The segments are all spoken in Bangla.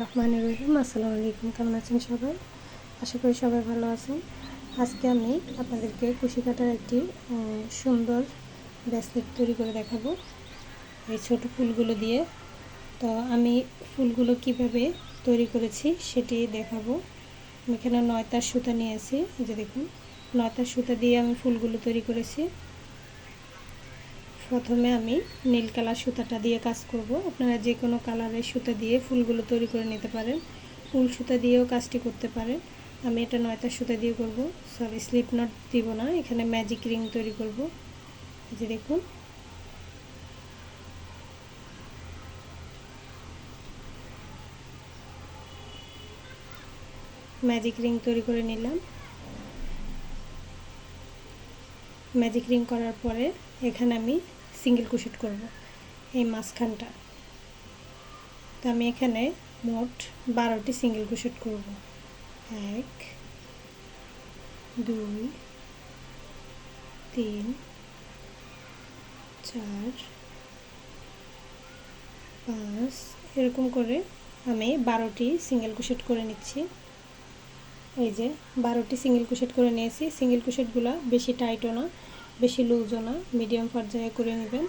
রহমানির রহিম। আসসালামু আলাইকুম। কেমন আছেন সবাই? আশা করি সবাই ভালো আছেন। আজকে আমি আপনাদেরকে কুশি কাটার একটি সুন্দর ব্রেসলেট তৈরি করে দেখাবো এই ছোট ফুলগুলো দিয়ে। তো আমি ফুলগুলো কিভাবে তৈরি করেছি সেটি দেখাবো। আমি এখানে 9 তার সুতা নিয়েছি। এই যে দেখুন, 9 তার সুতা দিয়ে আমি ফুলগুলো তৈরি করেছি। প্রথমে আমি নীল কালার সুতাটা দিয়ে কাজ করব। আপনারা যে কোনো কালারের সুতা দিয়ে ফুলগুলো তৈরি করে নিতে পারেন। উল সুতা দিয়েও কাজটি করতে পারেন। আমি এটা 9 তার সুতা দিয়ে করব। সরি, স্লিপ নট দিব না, এখানে ম্যাজিক রিং তৈরি করব। এই যে দেখুন, ম্যাজিক রিং তৈরি করে নিলাম। ম্যাজিক রিং করার পরে এখানে আমি সিঙ্গেল ক্রোশেট করব এই মাঝখানটা। তো আমি এখানে মোট 12টি সিঙ্গেল ক্রোশেট করব। 1 2 3 4 5 এরকম করে আমি 12টি সিঙ্গেল ক্রোশেট করে নিচ্ছি। এই যে 12টি সিঙ্গেল ক্রোশেট করে নিয়েছি। সিঙ্গেল ক্রোশেটগুলো বেশি টাইটও না, বেশি লুজও না, মিডিয়াম পর্যায়ে করে নেবেন।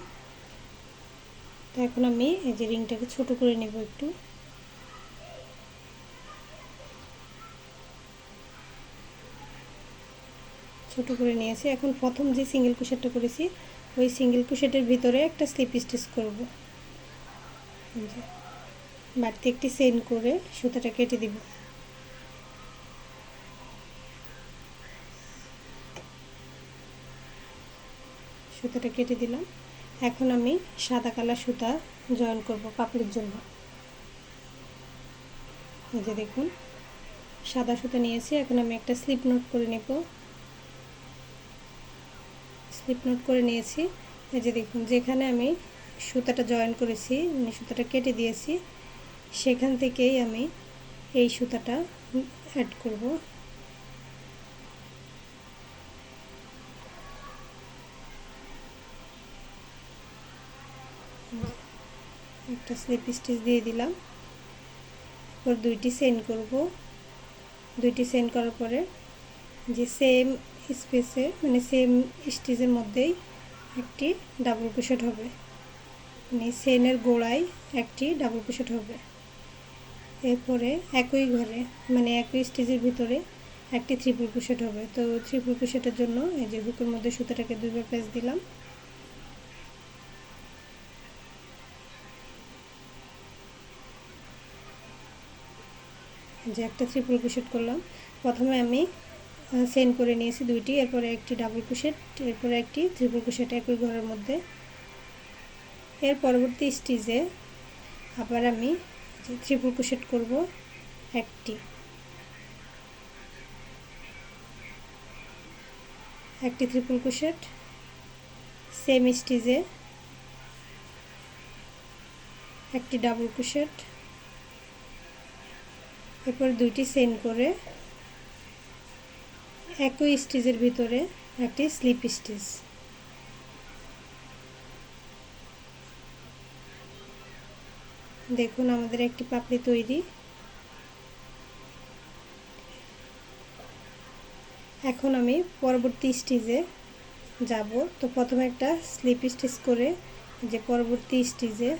তো এখন আমি এই যে রিংটাকে ছোট করে নেব একটু। ছোট করে নিয়েছি। এখন প্রথম যে সিঙ্গেল ক্রোশেটটা করেছি ওই সিঙ্গেল ক্রোশেটের ভিতরে একটা স্লিপ স্টিচ করব। বাড়তি একটি চেইন করে সুতাটা কেটে দিব। সুতাটা কেটে দিলাম। এখন আমি সাদা কালার সুতা জয়েন করব পাপড়ির জন্য। এই যে দেখুন, সাদা সুতা নিয়েছি। এখন আমি একটা স্লিপ নোট করে নেব। স্লিপ নোট করে নিয়েছি। এই যে দেখুন, যেখানে আমি সুতাটা জয়েন করেছি, মানে সুতাটা কেটে দিয়েছি, সেখান থেকেই আমি এই সুতাটা অ্যাড করব। একটা স্লিপ স্টিচ দিয়ে দিলাম। এরপর দুইটি চেইন করব। দুইটি চেইন করার পরে যে সেম স্পেসে, মানে সেম স্টিচের মধ্যেই একটি ডাবল ক্রোশেট হবে, মানে চেইনের গোড়ায় একটি ডাবল ক্রোশেট হবে। এরপরে একই ঘরে, মানে একই স্টিচের ভিতরে একটি ট্রিপল ক্রোশেট হবে। তো ট্রিপল ক্রোশেটের জন্য এই যে হুকের মধ্যে সুতাটাকে দুইবার প্রেস দিলাম। যে একটা ট্রিপল ক্রোশেট করলাম। প্রথমে আমি চেইন করে নিয়েছি দুইটি, এরপরে একটি ডাবল ক্রোশেট, এরপরে একটি ট্রিপল ক্রোশেট একই ঘরের মধ্যে। এর পরবর্তী স্টিচে আবার আমি ট্রিপল ক্রোশেট করব একটি ট্রিপল ক্রোশেট, সেম স্টিচে একটি ডাবল ক্রোশেট, এরপর দুইটি চেইন করে একই স্টিচের ভিতরে একটি স্লিপ স্টিচ। দেখুন, আমাদের একটি পাপড়ি তৈরি। এখন আমি পরবর্তী স্টিচে যাব। তো প্রথমে একটা স্লিপ স্টিচ করে যে পরবর্তী স্টিচে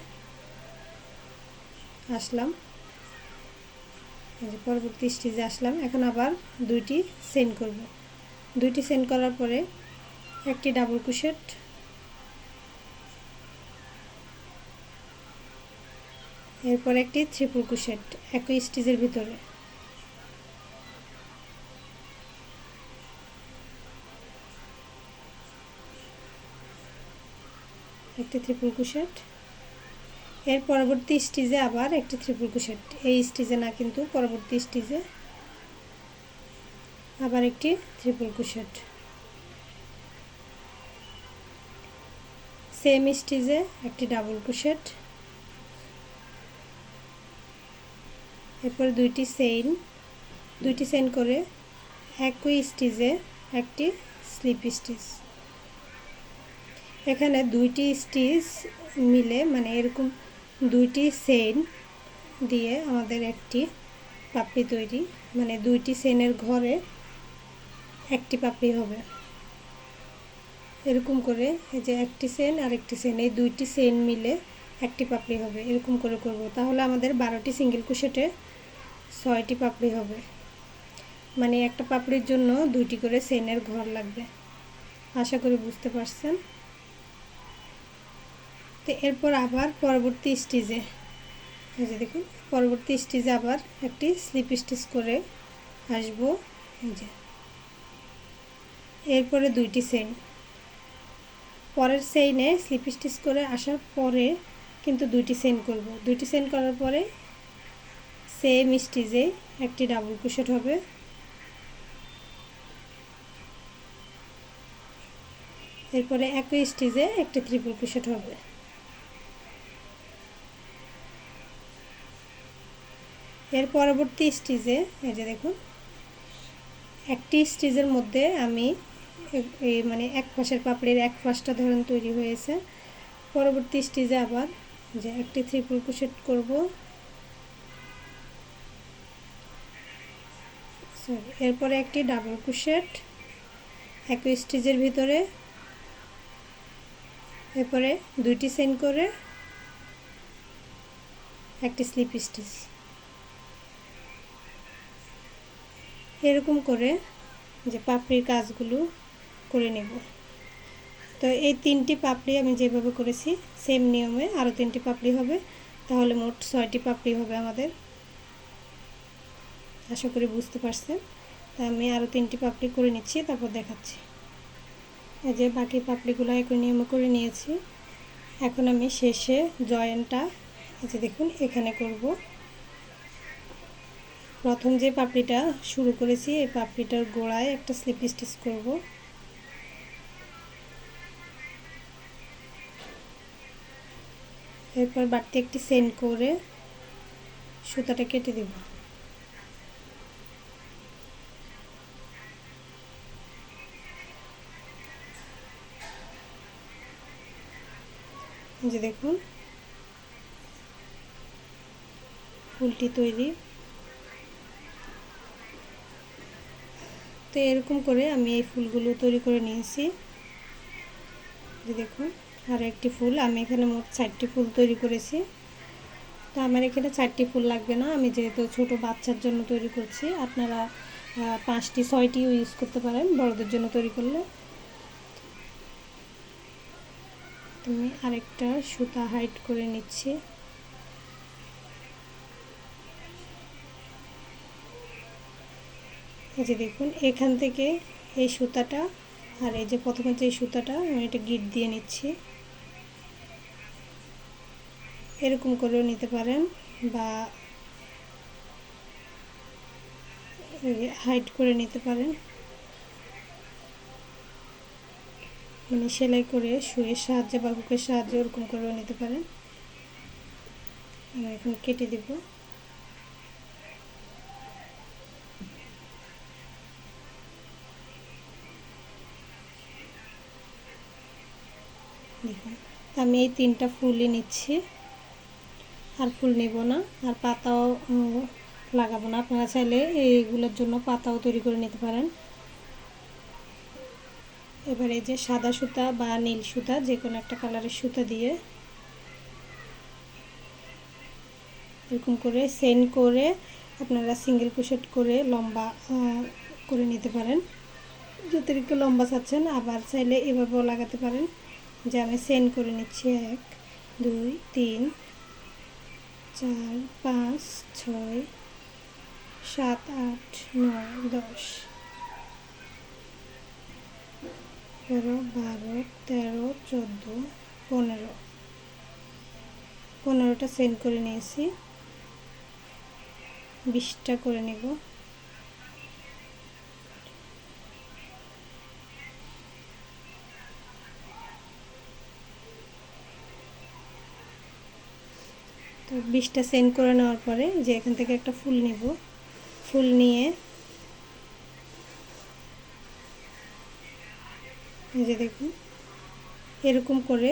আসলাম। যে পরবর্তী স্টিচে আসলাম, এখন আবার দুইটি চেইন করব। দুইটি চেইন করার পরে একটি ডাবল ক্রোশেট, এরপর একটি ট্রিপল ক্রোশেট একই স্টিচের ভিতরে। একটি ট্রিপল ক্রোশেট, এর পরবর্তী স্টিচে আবার একটি ট্রিপল ক্রোশেট, এই স্টিচে না কিন্তু পরবর্তী স্টিচে আবার একটি ট্রিপল ক্রোশেট, সেম স্টিচে একটি ডাবল ক্রোশেট, এরপর দুইটি চেইন করে একই স্টিচে একটি স্লিপ স্টিচ। এখানে দুইটি স্টিচ মিলে, মানে এরকম দুইটি চেইন দিয়ে আমাদের একটি পাপড়ি তৈরি, মানে দুইটি চেনের ঘরে একটি পাপড়ি হবে। এরকম করে এই যে একটি চেন আর একটি চেন, এই দুইটি চেন মিলে একটি পাপড়ি হবে, এরকম করে করব। তাহলে আমাদের 12টি সিঙ্গেল ক্রোশেটে 6টি পাপড়ি হবে, মানে একটা পাপড়ির জন্য দুইটি করে চেনের ঘর লাগবে। আশা করি বুঝতে পারছেন। তো এরপর আবার পরবর্তী স্টিচে, এই যে দেখুন পরবর্তী স্টিচে আবার একটি স্লিপ স্টিচ করে আসবো। এই যে এরপরে দুইটি চেন, পরের চেইনে স্লিপ স্টিচ করে আসার পরে কিন্তু দুইটি চেন করব। দুইটি চেন করার পরে সেম স্টিচে একটি ডাবল ক্রোশেট হবে, এরপরে একই স্টিচে একটি ট্রিপল ক্রোশেট হবে। এর পরবর্তী স্টিচে এই যে দেখুন একটি স্টিচের মধ্যে আমি মানে এক পাশের পাপড়ির এক পাশটা ধরেন তৈরি হয়েছে। পরবর্তী স্টিচে আবার যে একটি ট্রিপল ক্রোশেট করব, এরপরে একটি ডাবল ক্রোশেট একই স্টিচের ভিতরে, এরপরে দুইটি চেইন করে একটি স্লিপ স্টিচ, এরকম করে যে পাপড়ির কাজগুলো করে নেব। তো এই 3টি পাপড়ি আমি যেভাবে করেছি সেম নিয়মে আরও 3টি পাপড়ি হবে, তাহলে মোট 6টি পাপড়ি হবে আমাদের। আশা করি বুঝতে পারছেন। তা আমি আরও 3টি পাপড়ি করে নিচ্ছি, তারপর দেখাচ্ছি। এই যে বাকি পাপড়িগুলো একই নিয়মে করে নিয়েছি। এখন আমি শেষে জয়েন্টটা এই যে দেখুন এখানে করব। প্রথম যে পাপড়িটা শুরু করেছি এই পাপড়িটার গোড়ায় একটা স্লিপ স্টিচ করব, এরপর বাড়তি একটি চেইন করে সুতাটা কেটে দেব। যে দেখুন ফুলটি তৈরি। তো এরকম করে আমি এই ফুলগুলো তৈরি করে নিয়েছি। যে দেখুন আর একটি ফুল, আমি এখানে মোট 4টি ফুল তৈরি করেছি। তো আমার এখানে 4টি ফুল লাগবে না, আমি যেহেতু ছোট বাচ্চার জন্য তৈরি করছি, আপনারা 5টি 6টিও ইউজ করতে পারেন বড়দের জন্য তৈরি করলে। আমি আরেকটা সুতা হাইড করে নিচ্ছি। এই যে দেখুন এখান থেকে এই সুতাটা আর এই যে প্রথমে যে সুতাটা আমি এটা গিট দিয়ে নিচ্ছি, এরকম করেও নিতে পারেন বা হাইড করে নিতে পারেন, মানে সেলাই করে সুইয়ের সাহায্যে বা হুকের সাহায্যে ওরকম করেও নিতে পারেন। আমি এখন কেটে দেব। দেখুন আমি এই 3টা ফুলই নিচ্ছি, আর ফুল নেব না, আর পাতাও লাগাবো না। আপনারা চাইলে এইগুলোর জন্য পাতাও তৈরি করে নিতে পারেন। এবারে যে সাদা সুতা বা নীল সুতা যে কোনো একটা কালারের সুতা দিয়ে এরকম করে চেইন করে আপনারা সিঙ্গেল ক্রোশেট করে লম্বা করে নিতে পারেন, যতটুকু লম্বা চাচ্ছেন। আবার চাইলে এভাবেও লাগাতে পারেন। যে আমি চেইন করে নিচ্ছি 1 2 3 4 5 6 7 8 9 10 11 12 13 14 15 15টা চেইন করে নিয়েছি, 20টা করে নেব। তো 20টা চেইন করে নেওয়ার পরে যে এখান থেকে একটা ফুল নেব, ফুল নিয়ে এই যে দেখুন এরকম করে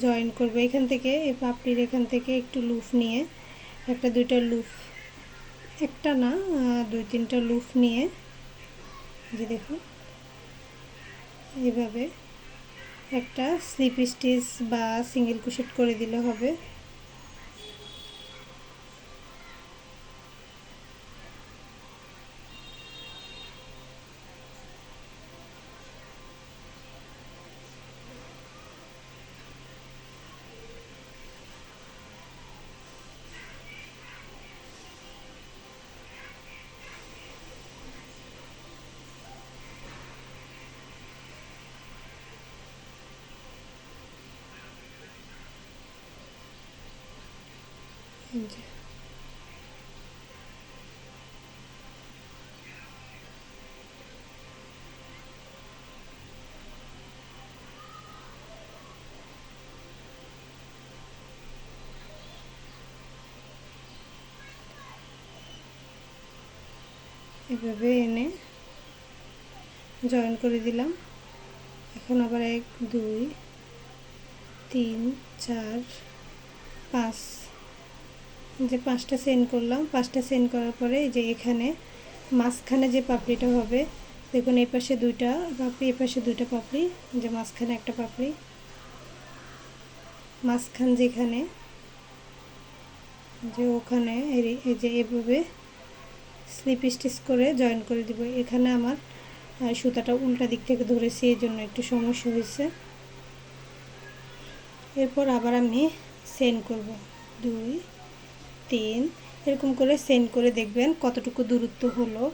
জয়েন করব। এখান থেকে এই পাপড়ির এখান থেকে একটু লুফ নিয়ে একটা দুইটা লুপ, একটা না দুই তিনটা লুপ নিয়ে যে দেখুন এইভাবে একটা স্লিপ স্টিচ বা সিঙ্গেল ক্রোশেট করে দিলে হবে। এভাবে এনে জয়েন করে দিলাম। এখন আবার 1 2 3 4 5 যে 5টা চেইন করলাম। 5টা চেইন করার পরে এই যে এখানে মাঝখানে যে পাপড়িটা হবে দেখুন এই পাশে দুইটা পাপড়ি, এই পাশে দুইটা পাপড়ি, যে মাঝখানে একটা পাপড়ি, মাঝখান যেখানে যে ওখানে এই যে এভাবে স্লিপ স্টিচ করে জয়েন করে দিব। এখানে আমার সুতাটা উল্টা দিক থেকে ধরেছি, এই জন্য একটু সমস্যা হয়েছে। এরপর আবার আমি চেইন করব 2 3 এরকম করে চেইন করে দেখবেন কতটুকু দূরত্ব হলো।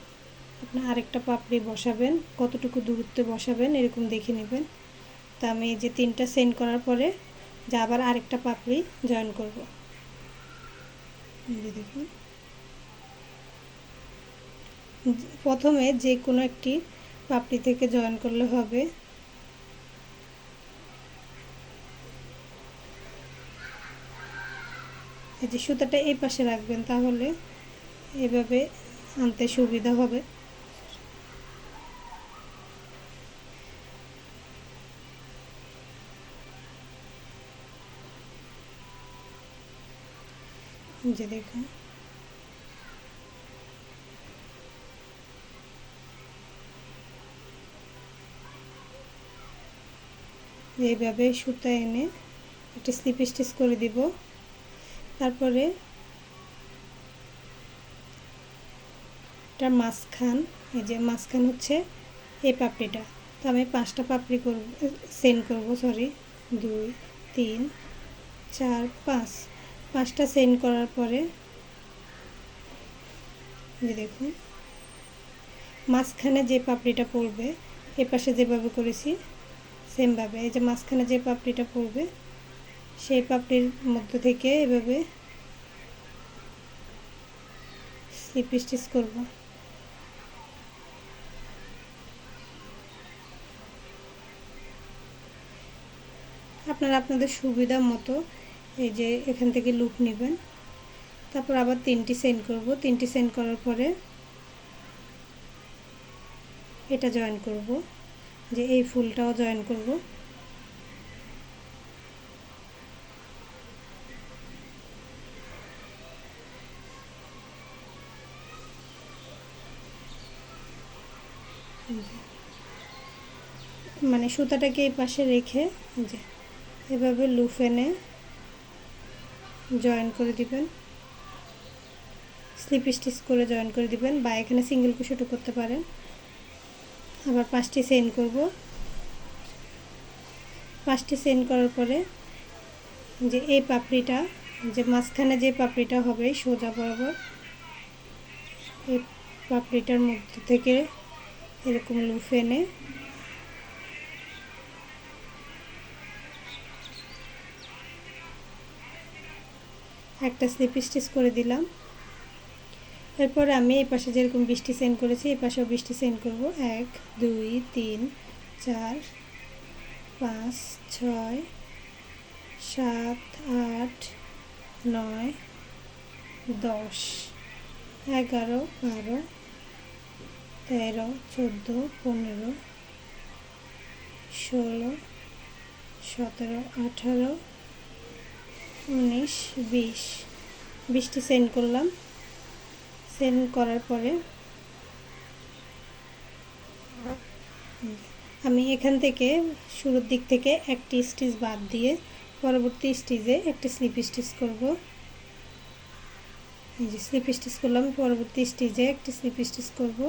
আপনি আরেকটা পাপড়ি বসাবেন, কতটুকু দূরত্বে বসাবেন এরকম দেখে নেবেন। তো আমি এই যে 3টা চেইন করার পরে যে আবার আরেকটা পাপড়ি জয়েন করব। এই যে দেখুন প্রথমে যে কোনো একটি পাপড়ি থেকে জয়েন করলে হবে। এই যে সুতাটা এই পাশে রাখবেন, তাহলে এভাবে আনতে সুবিধা হবে। যে দেখুন এইভাবে সুতা এনে একটা স্লিপ স্টিচ করে দিব। তারপরে এটার মাঝখান, এই যে মাঝখান হচ্ছে এই পাপড়িটা, তো আমি 5টা পাপড়ি করব, চেইন করব, সরি 2 3 4 5 5টা চেইন করার পরে যে দেখুন মাঝখানে যে পাপড়িটা পড়বে এই পাশে যেভাবে করেছি সেমভাবে এই যে মাঝখানে যে পাপড়িটা পড়বে সেই পাপড়ির মধ্য থেকে এভাবে স্লিপ স্টিচ করব। আপনারা আপনাদের সুবিধা মতো এই যে এখান থেকে লুপ নেবেন। তারপর আবার 3টি চেইন করব। 3টি চেইন করার পরে এটা জয়েন করব, যে এই ফুলটাও জয়েন করব। মানে সুতাটাকে এই পাশে রেখে যে এভাবে লুপ এনে জয়েন করে দিবেন, স্লিপ স্টিচ করে জয়েন করে দিবেন, বা এখানে সিঙ্গেল ক্রোশেটও করতে পারেন। আবার 5টি চেইন করব। 5টি চেইন করার পরে যে এই পাপড়িটা, যে মাঝখানে যে পাপড়িটা হবে সোজা বরাবর এই পাপড়িটার মধ্যে থেকে এরকম লুপ এনে একটা স্লিপ স্টিচ করে দিলাম। এরপর আমি এই পাশে যেরকম 20টি চেইন করেছি এই পাশেও 20টি চেইন করব। 1 2 3 4 5 6 7 8 9 10 11 12 13 14 15 16 17 18 19 20 20টি সেন্ড করলাম। সেন্ড করার পরে আমি এখান থেকে শুরুর দিক থেকে একটি স্টিচ বাদ দিয়ে পরবর্তী স্টিচে একটি স্লিপ স্টিচ করব। এই যে স্লিপ স্টিচ করলাম, পরবর্তী স্টিচে একটি স্লিপ স্টিচ করব,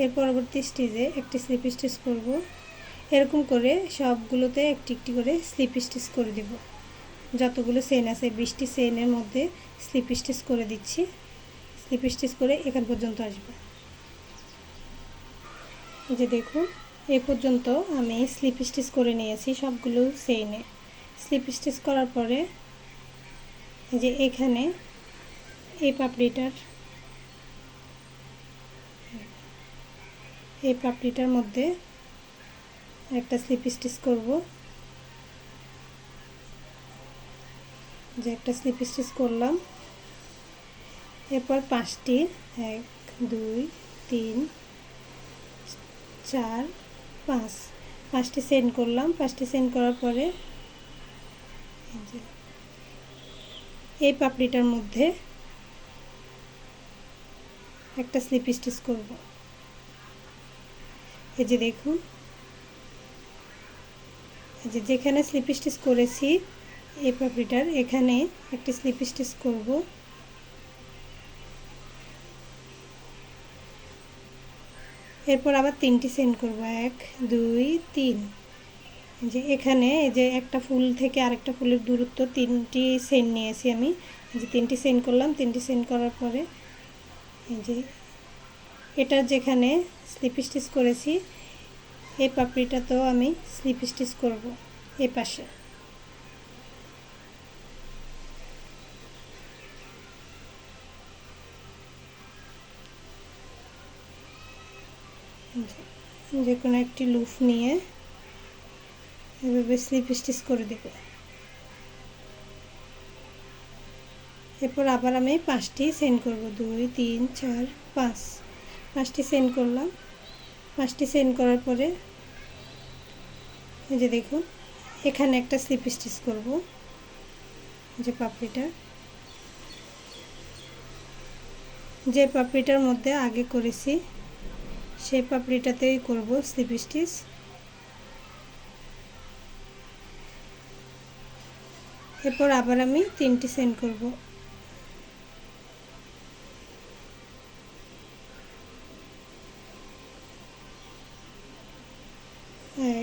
এর পরবর্তী স্টিচে একটি স্লিপ স্টিচ করব। এরকম করে সবগুলোতে একটি একটি করে স্লিপ স্টিচ করে দেব। যতগুলো চেইন আছে 20টি চেইনের মধ্যে স্লিপ স্টিচ করে দিচ্ছি। স্লিপ স্টিচ করে এখান পর্যন্ত আসবে। এই যে দেখুন, এই পর্যন্ত আমি স্লিপ স্টিচ করে নিয়েছি সবগুলো চেইনে। স্লিপ স্টিচ করার পরে এই যে এখানে এই পাপড়িটার মধ্যে একটা স্লিপ স্টিচ করব। যে একটা স্লিপ স্টিচ করলাম, এরপর 5টি 1 2 3 4 5 5টি সেন্ড করলাম। 5টি সেন্ড করার পরে এই পাপড়িটার মধ্যে একটা স্লিপ স্টিচ করব। এই যে দেখুন, এই যে যেখানে স্লিপ স্টিচ করেছি এই পাপড়িটার এখানে একটি স্লিপ স্টিচ করব। এরপর আবার 3টি সেন্ড করব, 1 2 3। যে এখানে এই যে একটা ফুল থেকে আরেকটা ফুলের দূরত্ব 3টি সেন্ড নিয়েছি আমি। এই যে 3টি সেন্ড করলাম। 3টি সেন্ড করার পরে এই যে এটা যেখানে স্লিপ স্টিচ করেছি এই পাপড়িটাতেও আমি স্লিপ স্টিচ করব এই পাশে। যে কোনো একটি লুপ নিয়ে এভাবে স্লিপ স্টিচ করে দেব। এরপর আবার আমি 5টি সেন্ড করব, 2 3 4 5। 5টি সেন্ড করলাম। 5টি সেন্ড করার পরে এই যে দেখুন, এখানে একটা স্লিপ স্টিচ করব। যে পাপড়িটার মধ্যে আগে করেছি সেই পাপড়িটাতেই করব স্লিপ স্টিচ। এরপর আবার আমি 3টি সেন্ড করব।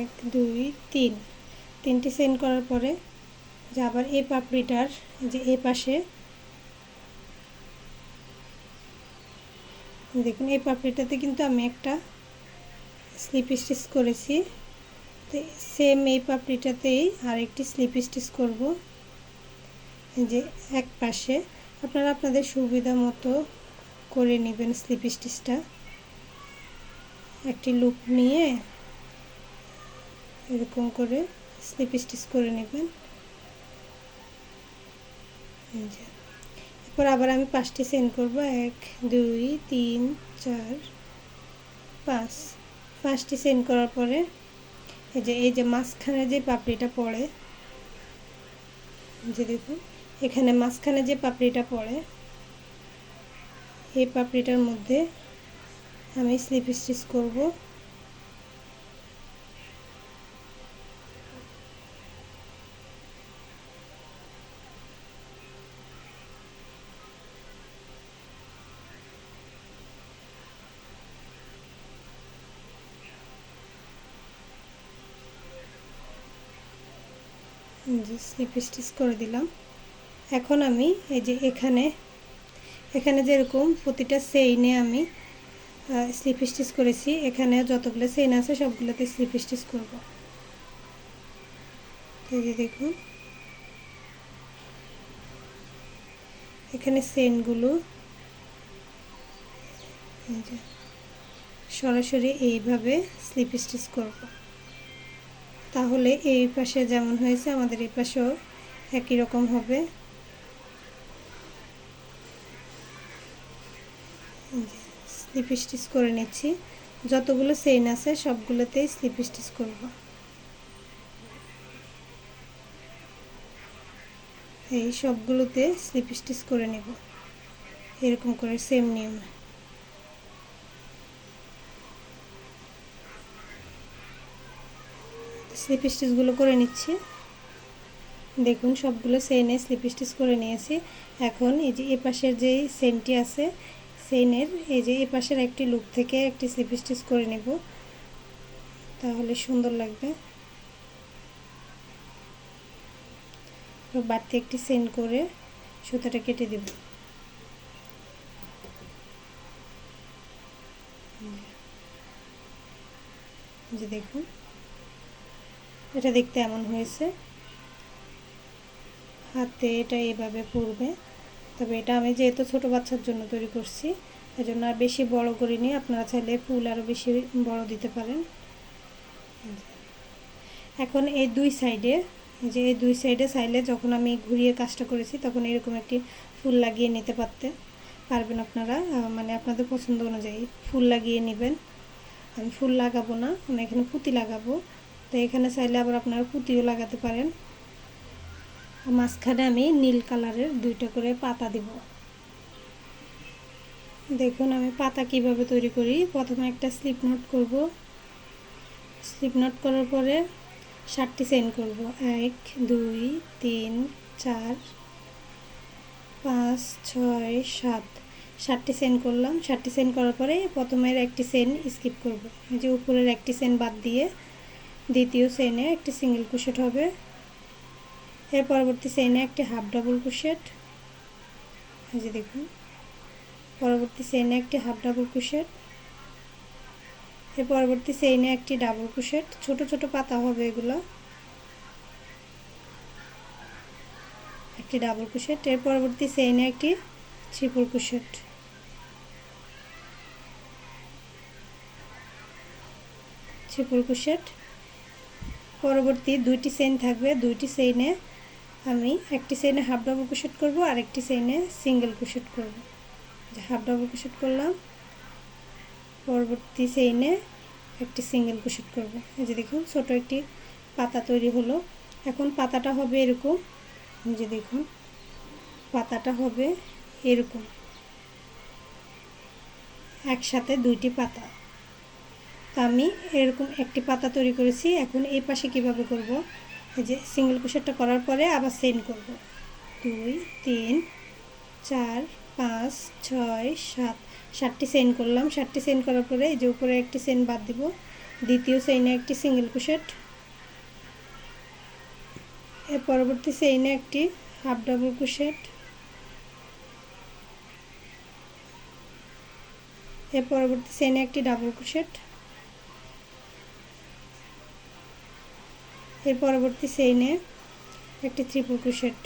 এক দুই তিন 3টি সেন্ড করার পরে যে আবার এই পাপড়িটার যে এই পাশে দেখুন, এই পাপড়িটাতে কিন্তু আমি একটা স্লিপ স্টিচ করেছি। তো সেম এই পাপড়িটাতেই আরেকটি স্লিপ স্টিচ করব। যে এক পাশে আপনারা আপনাদের সুবিধা মতো করে নেবেন স্লিপ স্টিচটা। একটি লুপ নিয়ে এরকম করে স্লিপ স্টিচ করে নেবেন। এরপর আবার আমি 5টি সেন্ড করব, 1 2 3 4 5। 5টি সেন্ড করার পরে এই যে মাঝখানে যে পাপড়িটা পড়ে, যে দেখুন এখানে মাঝখানে যে পাপড়িটা পড়ে এই পাপড়িটার মধ্যে আমি স্লিপ স্টিচ করব। যে স্লিপ স্টিচ করে দিলাম। এখন আমি এই যে এখানে যেরকম প্রতিটা চেইনে আমি স্লিপ স্টিচ করেছি, এখানে যতগুলো চেইন আছে সবগুলোতে স্লিপ স্টিচ করব। এই যে দেখুন, এখানে চেইনগুলো এই যে সরাসরি এইভাবে স্লিপ স্টিচ করব। তাহলে এই পাশে যেমন হয়েছে আমাদের এই পাশেও একই রকম হবে। স্লিপ স্টিচ করে নিচ্ছি। যতগুলো চেইন আছে সবগুলোতেই স্লিপ স্টিচ করব। এই সবগুলোতে স্লিপ স্টিচ করে নেব এরকম করে সেম নিয়মে। স্লিপ স্টিচগুলো করে নিচ্ছি। দেখুন সবগুলো চেইনে স্লিপ স্টিচ করে নিয়েছি। এখন এই যে এই পাশের যে চেইনটি আছে চেইনের এই যে এই পাশের একটি লুপ থেকে একটি স্লিপ স্টিচ করে নেব, তাহলে সুন্দর লাগবে। বাড়তি একটি চেইন করে সুতাটা কেটে দেব। যে দেখুন এটা দেখতে এমন হয়েছে, হাতে এটা এভাবে পড়বে। তবে এটা আমি যেহেতু ছোটো বাচ্চার জন্য তৈরি করছি এজন্য আর বেশি বড় করিনি, আপনারা চাইলে ফুল আরও বেশি বড় দিতে পারেন। এখন এই দুই সাইডে যে এই দুই সাইডে চাইলে যখন আমি ঘুরিয়ে কাজটা করেছি তখন এরকম একটি ফুল লাগিয়ে নিতে পারবেন আপনারা, মানে আপনাদের পছন্দ অনুযায়ী ফুল লাগিয়ে নেবেন। আমি ফুল লাগাবো না, আমি এখানে পুঁতি লাগাবো, তো এখানে চাইলে আবার আপনারা পুঁতিও লাগাতে পারেন। মাঝখানে আমি নীল কালারের দুইটা করে পাতা দিব। দেখুন আমি পাতা কিভাবে তৈরি করি। প্রথমে একটা স্লিপ নট করব, স্লিপ নট করার পরে 7টি চেইন করব। 1 2 3 4 5 6 7, 7টি চেইন করলাম। 7টি চেইন করার পরে প্রথমের একটি চেইন স্কিপ করব, এই যে উপরের একটি চেইন বাদ দিয়ে দ্বিতীয় চেইনে একটি সিঙ্গেল ক্রোশেট হবে। এর পরবর্তী চেইনে একটি হাফ ডাবল ক্রোশেট, এই যে দেখুন পরবর্তী চেইনে একটি হাফ ডাবল ক্রোশেট, এর পরবর্তী চেইনে একটি ডাবল ক্রোশেট। ছোট ছোট পাতা হবে এগুলো, একটি ডাবল ক্রোশেট। এর পরবর্তী চেইনে একটি ট্রিপল ক্রোশেট, ট্রিপল ক্রোশেট। পরবর্তী দুইটি চেইন থাকবে, দুইটি চেইনে আমি একটি চেইনে হাফ ডাবল ক্রোশেট করব আর একটি চেইনে সিঙ্গেল ক্রোশেট করব। হাফ ডাবল ক্রোশেট করলাম, পরবর্তী চেইনে একটি সিঙ্গেল ক্রোশেট করব। এই যে দেখুন ছোট একটি পাতা তৈরি হলো। এখন পাতাটা হবে এরকম, এই যে দেখুন পাতাটা হবে এরকম, একসাথে দুইটি পাতা। তো আমি এরকম একটি পাতা তৈরি করেছি। এখন এই পাশে কিভাবে করব, এই যে সিঙ্গেল ক্রোশেটটা করার পরে আবার চেইন করব। 2 3 4 5 6 7, 7টি চেইন করলাম। 7টি চেইন করার পরে এই যে উপরে একটি চেইন বাদ দিব, দ্বিতীয় চেইনে একটি সিঙ্গেল ক্রোশেট, এর পরবর্তী চেইনে একটি হাফ ডাবল ক্রোশেট, এর পরবর্তী চেইনে একটি ডাবল ক্রোশেট, এর পরবর্তী চেইনে একটি ট্রিপল ক্রোশেট।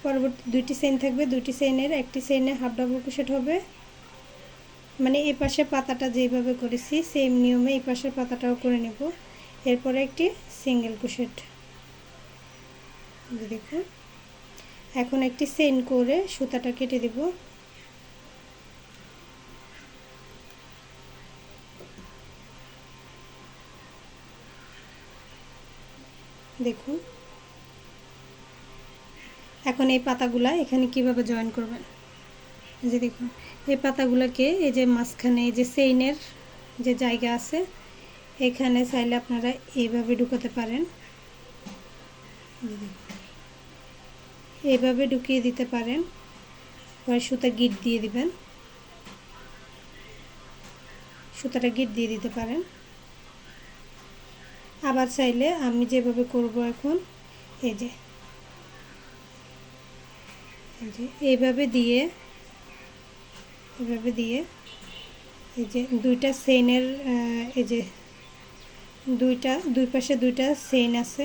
পরবর্তী দুইটি চেইন থাকবে, দুইটি চেইনের একটি চেইনে হাফ ডাবল ক্রোশেট হবে। মানে এই পাশে পাতাটা যেভাবে করেছি সেম নিয়মে এই পাশের পাতাটাও করে নেব। এরপরে একটি সিঙ্গেল ক্রোশেট, দেখুন এখন একটি চেইন করে সুতাটা কেটে দেব। দেখুন এখন এই পাতাগুলা এখানে কিভাবে জয়েন করবেন, যে দেখুন এই পাতাগুলোকে এই যে মাঝখানে এই যে চেইনের যে জায়গা আছে এখানে চাইলে আপনারা এইভাবে ঢুকাতে পারেন, এইভাবে ঢুকিয়ে দিতে পারেন। পরে সুতা গিট দিয়ে দিবেন, সুতাটা গিট দিয়ে দিতে পারেন। আবার চাইলে আমি যেভাবে করব এখন এই যে এইভাবে দিয়ে এভাবে দিয়ে এই যে দুইটা চেইনের এই যে দুই পাশে দুইটা চেইন আছে,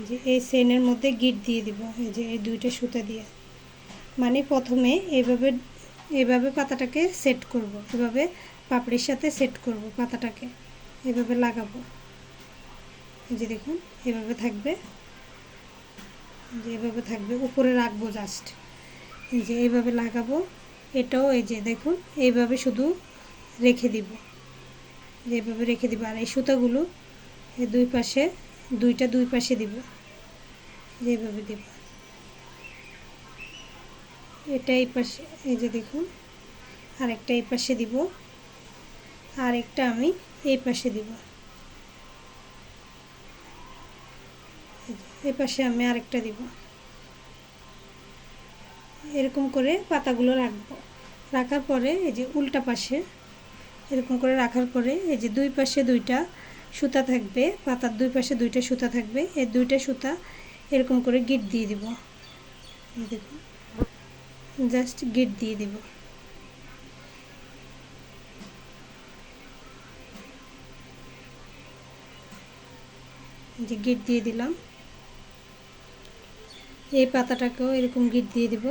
যে এই চেইনের মধ্যে গিট দিয়ে দিব, এই যে এই দুইটা সুতা দিয়ে। মানে প্রথমে এইভাবে পাতাটাকে সেট করব, এভাবে পাপড়ির সাথে সেট করব, পাতাটাকে এভাবে লাগাবো। এই যে দেখুন এভাবে থাকবে, যে এভাবে থাকবে, উপরে রাখবো জাস্ট, এই যে এইভাবে লাগাবো। এটাও এই যে দেখুন এইভাবে শুধু রেখে দিব, যেভাবে রেখে দিব। আর এই সুতাগুলো এই দুই পাশে দুই পাশে দিব, যেভাবে দিব। এটা এই পাশে, এই যে দেখুন, আরেকটা এই পাশে দিব, আরেকটা আমি এই পাশে দিব। এই পাশে আমি আরেকটা দিব। এরকম করে পাতাগুলো রাখবো। রাখার পরে এই যে উল্টা পাশে এরকম করে রাখার পরে এই যে দুই পাশে দুইটা সুতা থাকবে, পাতার দুই পাশে দুইটা সুতা থাকবে। এই দুইটা সুতা এরকম করে গিট দিয়ে দিব। দেখুন, জাস্ট গিট দিয়ে দিব। যে গিট দিয়ে দিলাম। এই পাতাটাকেও এরকম গিট দিয়ে দিব।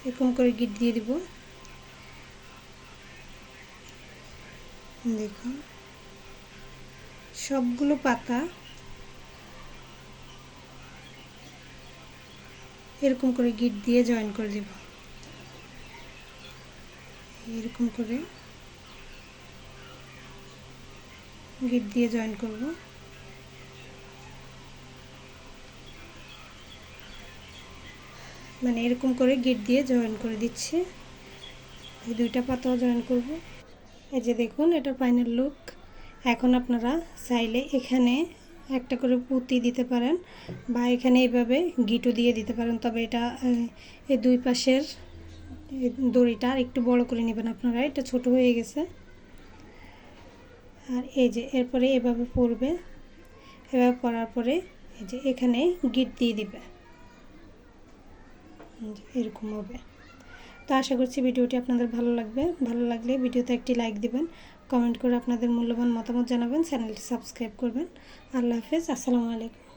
এরকম করে গিট দিয়ে দিব। দেখুন, সবগুলো পাতা এরকম করে গিট দিয়ে জয়েন করে দিব। এরকম করে গিট দিয়ে জয়েন করব। মানে এরকম করে গিট দিয়ে জয়েন করে দিচ্ছি। এই দুইটা পাতাও জয়েন করব। এই যে দেখুন, এটা ফাইনাল লুক। এখন আপনারা চাইলে এখানে একটা করে পুঁতি দিতে পারেন, বা এখানে এইভাবে গিটও দিয়ে দিতে পারেন। তবে এটা এই দুই পাশের দড়িটা একটু বড় করে নেবেন আপনারা, এটা ছোট হয়ে গেছে। আর এই যে এরপরে এভাবে পরবে। এভাবে পরার পরে এই যে এখানে গিট দিয়ে দিবে, এরকম হবে। তো আশা করছি ভিডিওটি আপনাদের ভালো লাগবে। ভালো লাগলে ভিডিওতে একটি লাইক দিবেন, কমেন্ট করে আপনাদের মূল্যবান মতামত জানাবেন, চ্যানেলটি সাবস্ক্রাইব করবেন। আল্লাহ হাফেজ, আসসালামু আলাইকুম।